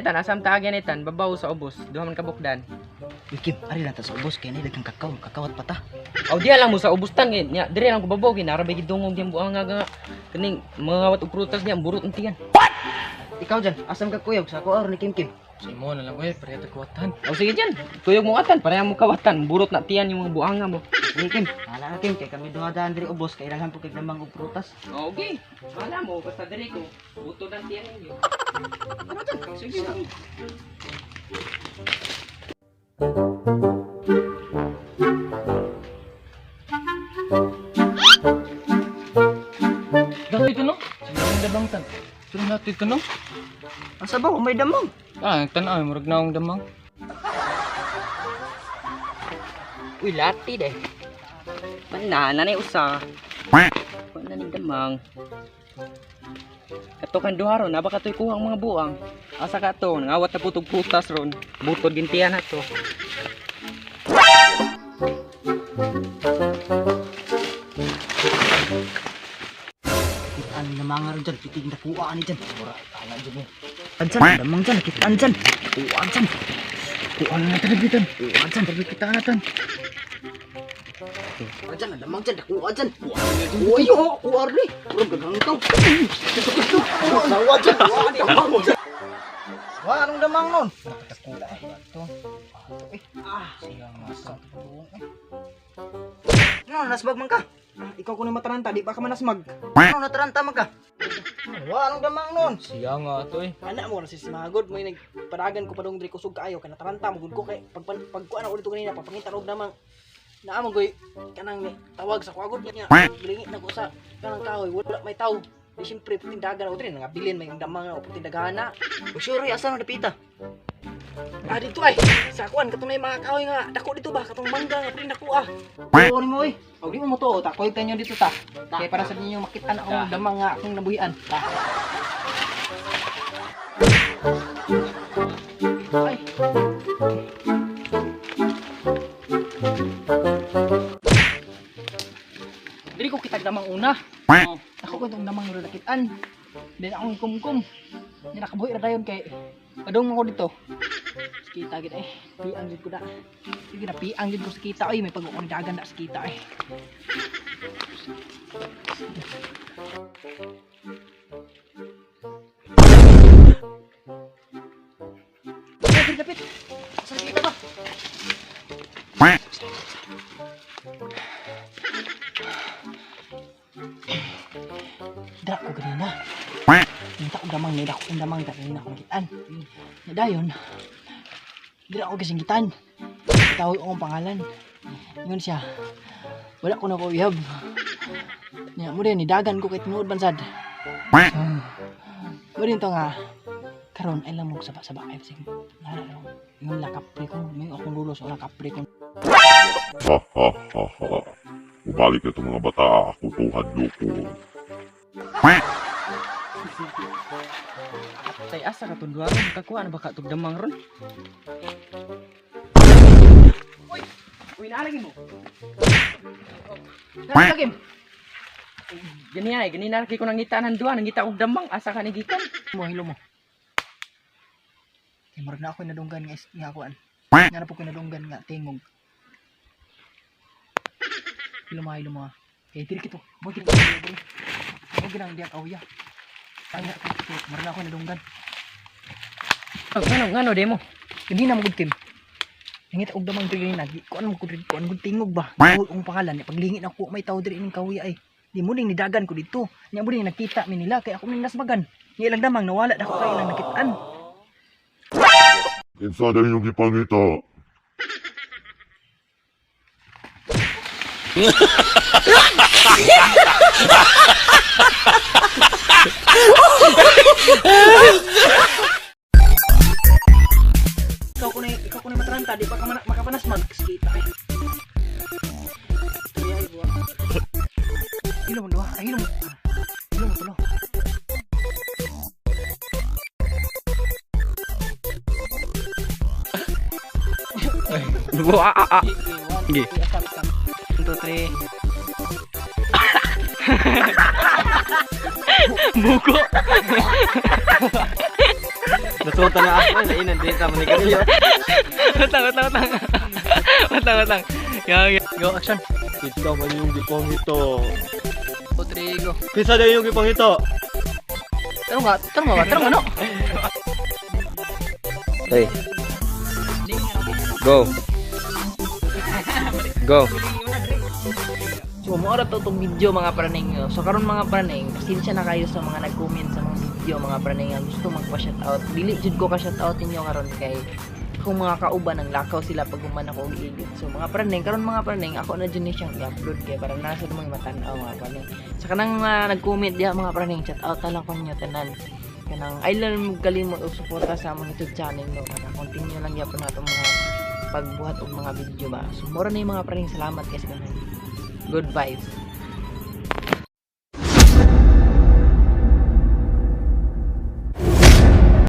Yan asam taagyan itan babaw sa ubos. Duha man kabukdan. Kim, ari lang ta sa ubos kay ni daghang kakawat pa ta. Aw diya lang mo sa ubustan gid. Nya dire lang ko babaw gid nara bagi dungog diyan buang nga kaning mga wat og prutas diyan burot untiyan. Ikaw dyan, asam ka kuyog sa kuwar ni Kim. Si mo na lang ko parehas kuwatan. Aw sige diyan. Tuyog mo atan pareha mo kawatan burot na tiyan yung mga buanga mo. Ni Kim, ala na Kim kay kami duha daan diri ubos kay daghan po kay damang og prutas. Okay. Wala mo basta dire ko buto dan tiyan ninyo. Ano to? Sige lang. Dati ito no? Sige dabang tan. Pero nato ito no? Asa ba may damang? Ah, tan-ay murag naong damang. Uy lati deh. Manana na usa. Wala ni damang. Kato kan duha ron, aba katoy kuhang mga buang. Asa ka to, ngawat na putog putas ron. Butod gintian na to. Kitaan na mga ron dyan, kiting na kuwaan ni dyan. Mura, kala dyan mo. Ansan, damang dyan, kitaan dyan. Kuwaan dyan. Kuwaan na talaga dyan. Kuwaan dyan, talaga kitaan na dyan. Kuwaan dyan, damang dyan, kuwaan dyan. Uy, kuwaan rin. Mura, gagang ikaw. Kuwaan dyan, kuwaan dyan. Wah, anong damang nun? Nakakakula ito. Siyang masang tulong Ano, nasbag man ka? Ikaw ko na mataranta, di pa ka manasmag. Ano, nataranta man ka? Wah, anong damang nun? Siya nga to eh. Anak mo, nasismagod mo yung nagparagan ko pa dong diri kusog kaayo, kaya nataranta mo, gud ko kay pagkuan ulit ko kanina, papangita og damang naamang goy, kanang tawag sa kuagod niya, bilingit na ko sa kanang kahoy, wala may tao. Di siyempre, puting dagan ako rin, nangabilin, may damang o puting dagana. O sure, asa na napita? Ah, dito ay, sa kuan, katong na yung mga kahoy nga, dako dito ba, katong mangga nga, puting dako ah. Oo, ni mo eh. O, di mo mo to, ta, kulit tayo dito ta. Kaya para sa ninyo makita na akong damang nga akong nabuhian. Ta. Ay. Dili ko kitag damang una. Ako ko itong damang nulakitan. Then akong ikumkum. Yan nakabuhi na dayon kay kadong ako dito. Kita gid eh. Piang gid ko da. Sige na piang gid ko sa kita ay may pag-ukon dagan da sa kita eh. Dapit dapit. Sa kita ba? Dra ko ganina. Minta ko damang nida ko damang ganina kong kitaan. Nadayon. Dra ko kasinggitan. Tawag ko ang pangalan. Ingon siya. Wala ko na ko ihab. Nya mo din nidagan ko kay tinuod bansad. Mo din to nga. Karon ay lamog saba-saba kay sig. Nara lang. Ingon la kapre ko, may akong lulos wala kapre ko. Ha ha ha ha. Bumalik ito mga bata, ako tuhad loko. Tay asa ka tun duaron kakuha na baka tug damang ron. Uy, uy nalagi mo. Nalagi mo. Gani ay, gani nalagi ko nang ngitanan duha, nang ngita og damang asa ka nigikan. Mo hilo mo. Kay marag na ako nadunggan nga kuan. Nga na po ko nadunggan nga tingog. Hilo mo. Kay diri kito. Mo diri. Mo ginang diak awya. Ay na ko marag na ako nadunggan. Ngano demo? Hindi na magud Kim. Hingit og damang diri na. Kuan mo ko diri, kuan gud tingog ba. Tawag ang pangalan, paglingit ako may tawo diri ning kawiya ay. Di mo ning nidagan ko dito. Nya mo ning nakita mi nila kay ako ning nasmagan. Nga ilang damang nawala na ako kay ilang nakitaan. Kinsa dahil yung gipangita? Ikaw ko na mataranta, di pa ka makapanas mag-skate ay. Ay, buwa. Hilo mo doha, hilo mo. Hilo mo tulo. Sige. 1, 2, 3. Buko. Nasuta na ako na inan din ta man kayo. Watang. Go, action. Ito man yung gipong ito. Rodrigo. Pisa na yung gipong ito. Tarong ano? Hey. Go. Go. So mo ra to tong video mga praning. So karon mga praning, pasensya na kayo sa mga nag-comment sa mga video mga praning nga gusto magpa-shoutout. Dili jud ko ka-shoutout ninyo karon kay kung mga kauban ang lakaw sila pag human ako i-edit. So mga praning, karon mga praning, ako na dyan siyang i-upload kay para nasa mga matanaw mga praning. Sa kanang nag-comment diha mga praning, shoutout na lang ko ninyo tanan. Kanang I learn kalimot og suporta sa among YouTube channel no. Kanang continue lang gyapon nato mga pagbuhat og mga video ba. So mura na yung mga praning, salamat guys kanang. Good vibes.